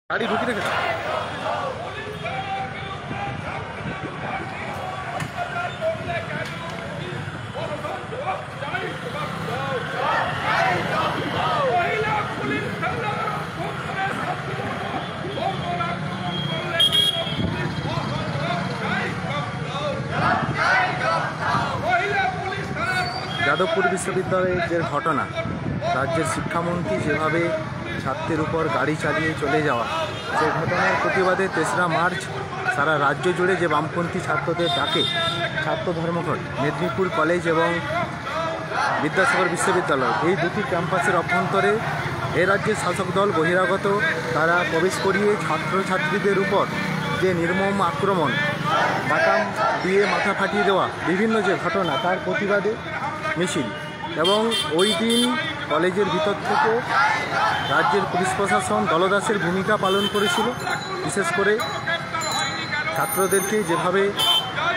गाड़ी ढुकी রেখেছে। যাদবপুর বিশ্ববিদ্যালয়ের যে ঘটনা, রাজ্যের শিক্ষামন্ত্রী যেভাবে ছাত্রের উপর গাড়ি চালিয়ে চলে যাওয়া, সেই ঘটনার প্রতিবাদে ৩রা মার্চ সারা রাজ্য জুড়ে যে বামপন্থী ছাত্রদের ডাকে ছাত্র ধর্মঘট মেদিনীপুর কলেজ এবং বিদ্যাসাগর বিশ্ববিদ্যালয় এই দুটি ক্যাম্পাসের অভ্যন্তরে এ রাজ্যের শাসক দল বহিরাগত তারা প্রবেশ করিয়ে ছাত্রছাত্রীদের উপর যে নির্মম আক্রমণ, বাটাম দিয়ে মাথা ফাটিয়ে দেওয়া বিভিন্ন যে ঘটনা, তার প্রতিবাদে মিছিল। এবং ওই দিন কলেজের ভিতর থেকে রাজ্যের পুলিশ প্রশাসন দলদাসের ভূমিকা পালন করেছিল। বিশেষ করে ছাত্রদেরকে যেভাবে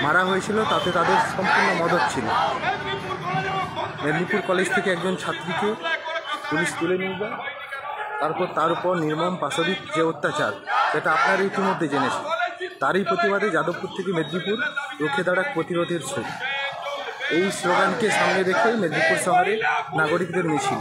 মারা হয়েছিল তাতে তাদের সম্পূর্ণ মদত ছিল। মেদিনীপুর কলেজ থেকে একজন ছাত্রীকে পুলিশ তুলে নিয়ে যায়, তারপর তার উপর নির্মম পাশবিক যে অত্যাচার, সেটা আপনারা ইতিমধ্যে জেনেছেন। তারই প্রতিবাদে যাদবপুর থেকে মেদিনীপুর রুখে দাঁড়াক প্রতিরোধের ছবি, এই স্লোগানকে সামনে রেখে মেদিনীপুর শহরে নাগরিকদের মিছিল।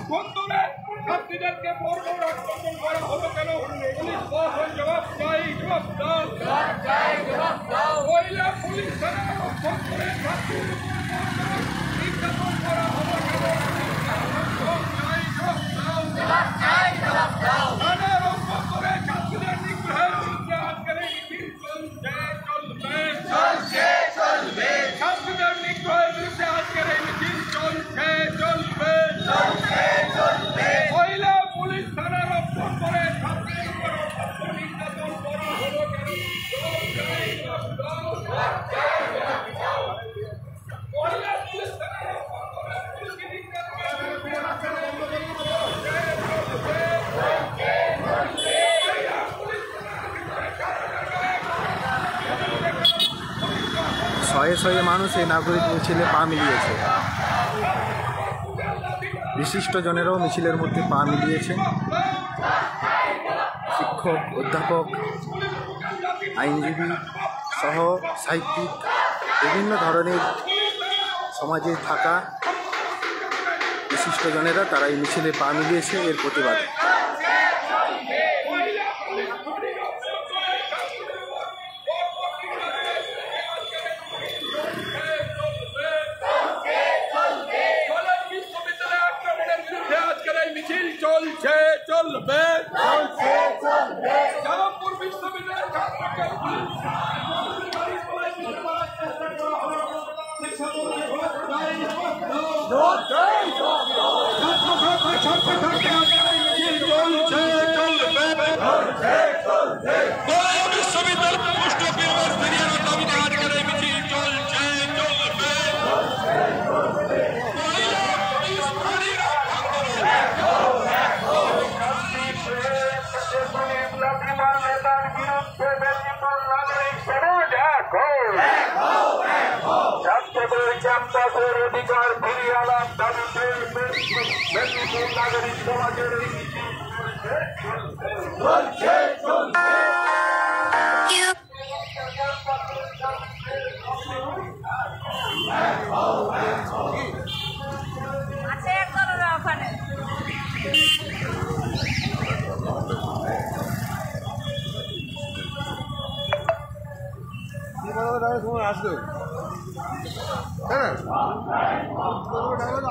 শয়ে শয়ে মানুষ এই নাগরিক মিছিলে পা মিলিয়েছে। বিশিষ্টজনেরাও মিছিলের মধ্যে পা মিলিয়েছেন। শিক্ষক, অধ্যাপক, আইনজীবী সহ সাহিত্যিক, বিভিন্ন ধরনের সমাজে থাকা বিশিষ্টজনেরা তারা এই মিছিলে পা মিলিয়েছে এর প্রতিবাদে। চলবে যাদবপুর বিশ্ববিদ্যালয়ের ক্যাম্পাসের অধিকার ফিরিয়ে আনার দাবিতে মেদিনীপুর নাগরিক সমাজের আসবে হ্যাঁ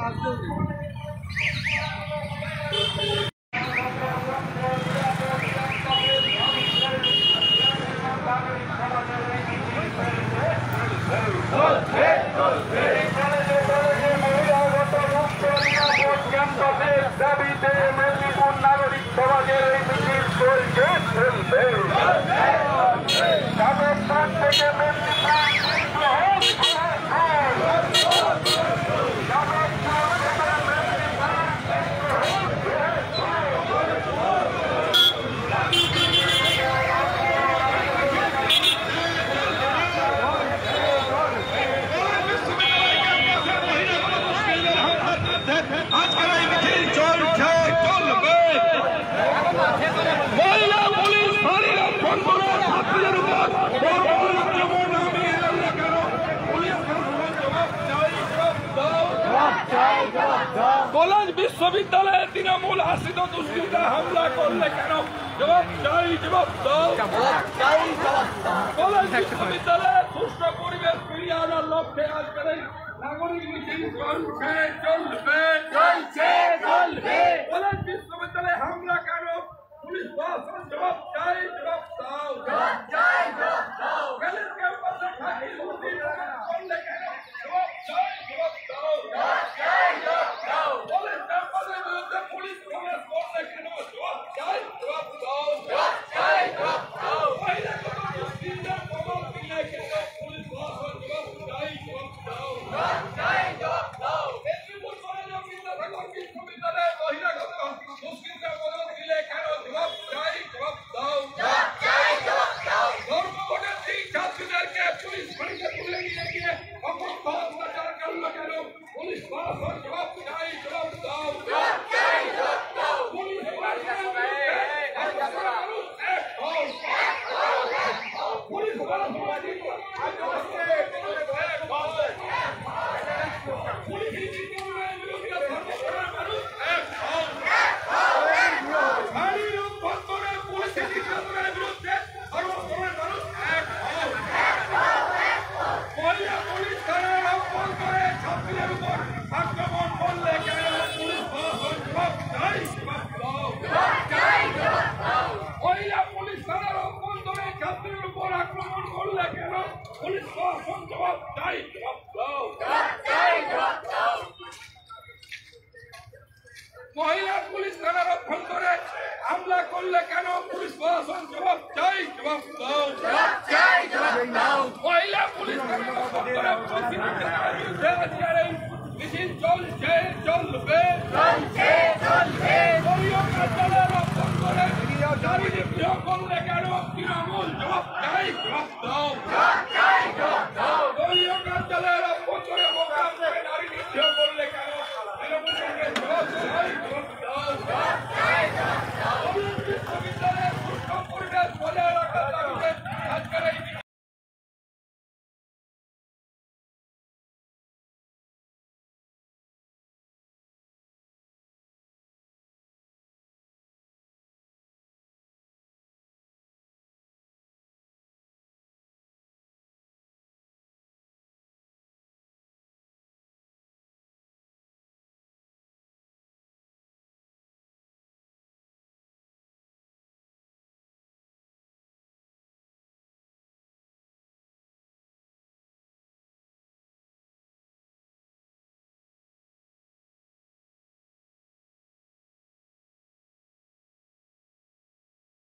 আসবে। দাবিতে মেদিনীপুর নাগরিক সমাজের এই মিছিল চলছে চলবে। রাজস্থান থেকে আজকের এই মিছিল চলছে চলবে। মহিলা পুলিশ বিশ্ববিদ্যালয়ে তৃণমূল আশ্রিত দুষ্কৃতীরা হামলা করলে কেন? জবাব চাই, জবাব দাও। কলেজ বিশ্ববিদ্যালয়ে সুষ্ঠু পরিবেশ ফিরিয়ে আনার লক্ষ্যে আজকের এই নাগরিক মিছিল চলছে, চলবে, চলছে, চলবে। কলেজ বিশ্ববিদ্যালয়ে হামলা কেন? পুলিশ প্রশাসন জবাব চাই, জবাব দাও। কলেজ ক্যাম্পাসে ফাঁকি করলে কেন? জবাব চাই, জবাব দাও। কলেজ ক্যাম্পাসের বিরুদ্ধে পুলিশ প্রবেশ করলে কেন? জবাব চাই, জবাব দাও। বাইরে কোনো দুষ্কৃতীদের খবর দিলে কেন? পুলিশ প্রশাসন জবাব চাই, জবাব দাও। মেদিনীপুর কলেজ বিদ্যাসাগর বিশ্ববিদ্যালয়ে বহিরাগত দুষ্কৃতীদের খবর দিলে কেন? জবাব চাই, জবাব দাও। ধর্মঘটের দিন ছাত্রীদেরকে পুলিশ বাড়িতে তুলে নিয়ে গিয়ে অকথ্য অত্যাচার করলো কেন? পুলিশ প্রশাসন জবাব চাই, জবাব দাও। পুলিশ প্রশাসনের বিরুদ্ধে মানুষ এক হও। পুলিশ প্রশাসনের বিরুদ্ধে এক হও। পুলিশ নির্যাতনের বিরুদ্ধে ধর্মঘটের মানুষ এক হও। নারী নির্যাতনে পুলিশ নির্যাতনের বিরুদ্ধে ধর্মঘটের মানুষ এক হও। মহিলা পুলিশ থানার আহ্বান করে ছাত্রীদের উপর আক্রমণ করলে কেন? পুলিশ প্রশাসন জবাব চাই, জবাব দাও। মহিলা পুলিশ থানার আহ্বান করে ছাত্রীদের উপর আক্রমণ করলে কেন? পুলিশ প্রশাসন জবাব চাই, জবাব দাও। মহিলা পুলিশ থানার অভ্যন্তরে হামলা করলে কেন? পুলিশ প্রশাসন জবাব চাই, জবাব দাও। মহিলা পুলিশ থানার অভ্যন্তরে প্রতিনিধিদের বিরুদ্ধে আজকের এই মিছিল চলছে, চলবে, দলীয় কার্যালয়ের অভ্যন্তরে নারী নিগ্রহ করলে কেন? তৃণমূল জবাব চাই, জবাব দাও।